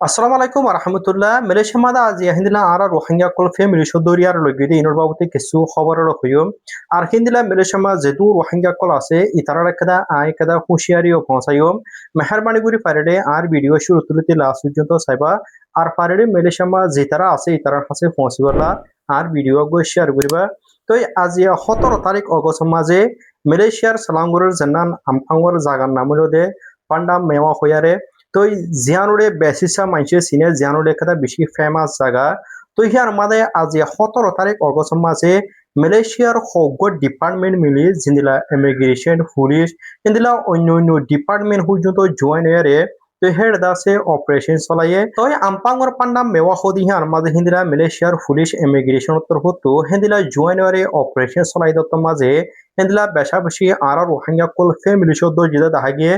আসসালামু আলাইকুম রহমতুল্লাহ মালয়েশিয়া মাদা আজ হিন্দিলা আর রোহিঙ্গা কল ফ্যামিলি সদরিয়ার লগিদি ইনর বাবুতে কিছু খবর রহিম আর হিন্দিলা মালয়েশিয়া মা যেহেতু রোহিঙ্গা কল আছে ইতারার একদা আই একদা হুঁশিয়ারি ও পৌঁছাইম মেহরবানি করে পারেডে আর ভিডিও শুরু তুলিতে লাস্ট পর্যন্ত চাইবা আর পারেডে মালয়েশিয়া মা যেতারা আছে ইতারার কাছে পৌঁছিবলা আর ভিডিও গো শেয়ার করিবা তো আজ 17 তারিখ অগস্ট মাঝে মালয়েশিয়ার সালাঙ্গুরের জান্নান আমপাঙ্গর জাগার নাম হলো দে পান্ডা মেওয়া হইয়ারে তো জিয়ানুরে বেসিসা মাইছে সিনে জিয়ানুরে একটা বেশি ফেমাস জায়গা তো হিয়ার মাঝে আজ 17 তারিখ অগস্ট মাসে মালয়েশিয়ার হগ্য ডিপার্টমেন্ট মিলি জিন্দিলা ইমিগ্রেশন পুলিশ ইন্দিলা অন্য অন্য ডিপার্টমেন্ট পর্যন্ত জয়েন হয়ে তো হেড দাসে অপারেশন চলাইয়ে তো আমপাঙ্গর পান্ডা মেওয়া হদি হিয়ার মাঝে হিন্দিলা মালয়েশিয়ার পুলিশ ইমিগ্রেশন তরফত হিন্দিলা জয়েন হয়ে অপারেশন চলাই দত্ত মাঝে হিন্দিলা বেশা বেশি আর রোহিঙ্গা কল ফ্যামিলি সদ্য যেটা দেখা গিয়ে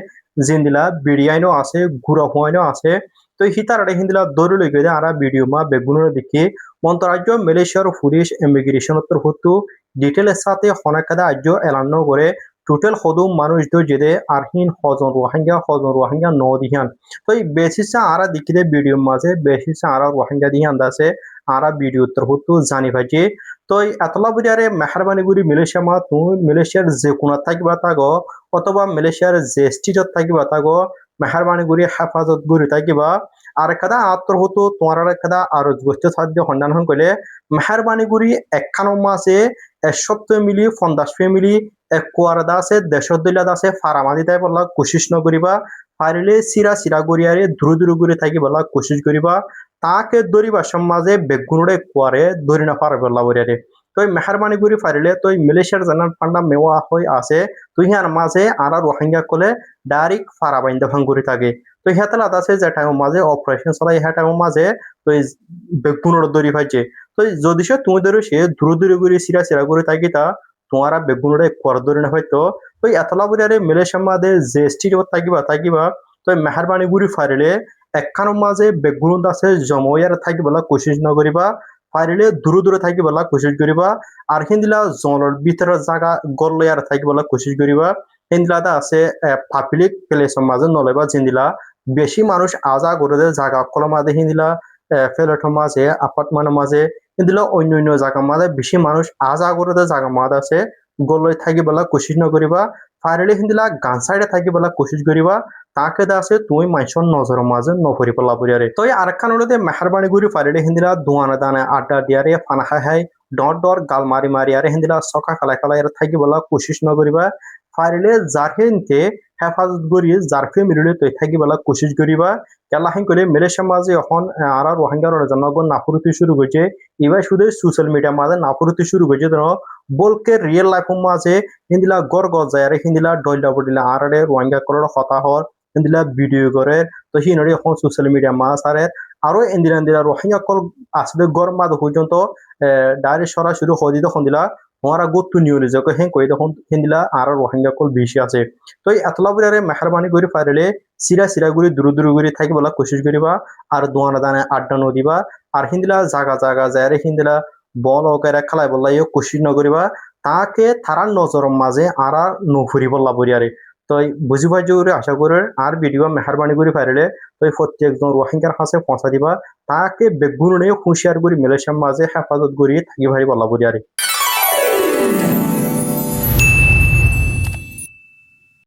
জিন্দিলা বিডিআইনো আছে গুড়া হুয়াইনো আছে তো হিতারারে হিন্দিলা দৌড় লইগে আরা ভিডিও মা বেগুনের দেখি মন্তরাজ্য মালয়েশিয়ার পুলিশ ইমিগ্রেশন তরফতু ডিটেলের সাথে হনাকাদা আজ্য এলান করে টোটাল হদুম মানুষ দো যেদে আরহিন হজন রোহিঙ্গা ন দিহান তো এই বেসিসা আরা দিকিতে ভিডিও মাঝে বেসিসা আরা রোহিঙ্গা দিহান দাসে আরা ভিডিও তরফতু জানি ভাজি তো এতলা বুঝারে মেহরবানি গুরি মালয়েশিয়া মা তুমি মালয়েশিয়ার যে কোনা থাকবা তাগো অথবা মালয়েশিয়ার যে স্টেটত থাকিবা তাগো মেহরবানি করে হেফাজত করে থাকিবা আর কাদা আত্মর হতো তোমার কাদা আর গোষ্ঠ সাহায্য সন্ধান করলে মেহরবানি করে একখানো মাসে 1 মিলি 50 ফ্যামিলি এক কুয়ারদা আছে 150 আছে ফারামাদি তাই বলা কোশিশ নকরিবা পারিলে সিরা সিরা গড়িয়ারে দূর দূর করে থাকি বলা কোশিশ করিবা তাকে দরিবা সমাজে বেগুনরে কুয়ারে দরি না পারবে বলা বরিয়ারে তো মেহরবানি করে পারিলে তো মালয়েশিয়ার জানার পান্ডা মেওয়া হয়ে আছে তুই হিয়ার মাঝে আর রোহিঙ্গা কলে ডাইরেক্ট ফারা বাইন্দা ভাঙ্গুরি থাকে তো হেতালা আছে যে টাইম মাঝে অপারেশন চলাই হ্যাঁ টাইম মাঝে তো বেগুনের দড়ি ভাইছে তো যদি সে তুমি ধরো সে দূর দূরে করে সিরা সিরা করে থাকি তা তোমারা বেগুনের কর ধরে না হয়তো তো এতলা বুড়ারে মালয়েশিয়ার মাঝে যে স্টেট থাকিবা তো মেহরবানি গুড়ি ফারিলে একখানোর মাঝে বেগুন আছে জময়ার থাকিবলা কোশিশ নকরিবা পারিলে দূরে দূরে থাকিবলা কোশিশ করিবা আর হিন্দিলা জলের ভিতরে জায়গা গড়লে আর থাকিবলা কোশিশ করিবা হিন্দিলাটা আছে পাবলিক প্লেসের মাঝে নলেবা জিন্দিলা বেশি মানুষ আজা করে জায়গা কলম মাঝে হিন্দিলা ফ্ল্যাটের মাঝে অ্যাপার্টমেন্টের মাঝে হিন্দিলা অন্য অন্য জায়গার মাঝে বেশি মানুষ আজা করে জায়গা মাঝে আছে গড়লে থাকিবলা কোশিশ নকরিবা পারিলে হিন্দিলা গান সাইডে থাকিবলা কোশিশ করিবা তাকে আছে তুমি মানুষের নজরের মাঝে নফরি পেলা পড়িয়ারে তো আরেকখান হলো মেহরবানি গুড়ি পারিলে হিন্দিলা দুয়ানা দানে আড্ডা দিয়ারে ফানা খাই ডর ডর গাল মারি মারি আরে হিন্দিলা সকা খালাই খালাই থাকিবলা কোশিশ নকরিবা পারিলে যার হিনতে হেফাজত করি যার ফ্যামিলি তৈ থাকিবলা কোশিশ করিবা কেলা হিন করে মালয়েশিয়ার মাঝে এখন আর রোহিঙ্গার জনগণ নাফুরতি শুরু করছে এবার শুধু সোশ্যাল মিডিয়ার মাঝে নাফুরতি শুরু করছে বলকে রিয়েল লাইফের মাঝে হিন্দিলা গড় গড় যায় আর হিন্দিলা ডইলা বডিলা আর রোহিঙ্গা করার কথা হর হিন্দিলা ভিডিও করে তো হিনরে এখন সোশ্যাল মিডিয়া মাছ আরো ইন্দিরা রোহিঙ্গা কল আসলে গড় মাঝ পর্যন্ত ডাইরেক্ট সরাসরি হদি তখন দিলা তোমারা গত্তু নিয়ে নিজকে হেঁ কই তখন হিন্দিলা আর রোহিঙ্গা কল বেশি আছে তো এতলা বুড়ারে মেহরবানি করে পারিলে সিরা সিরা করে দূর দূর করে থাকি বলা কোশিশ করিবা আর দোয়ানা দানে আড্ডা নদিবা আর হিন্দিলা জাগা জাগা যায় হিন্দিলা বল ওকেরা খেলায় বললা কোশিশ নকরিবা তাকে থারার নজরের মাঝে আর নফুরি বললা বরিয়ারে তো বুঝি পাই জোরে আশা করে আর ভিডিও মেহরবানি করে পারিলে তো প্রত্যেকজন রোহিঙ্গার কাছে পৌঁছা দিবা তাকে বেগুন নিয়ে হুঁশিয়ার করে মালয়েশিয়ার মাঝে হেফাজত করি থাকি ভাই বলা বরিয়ারে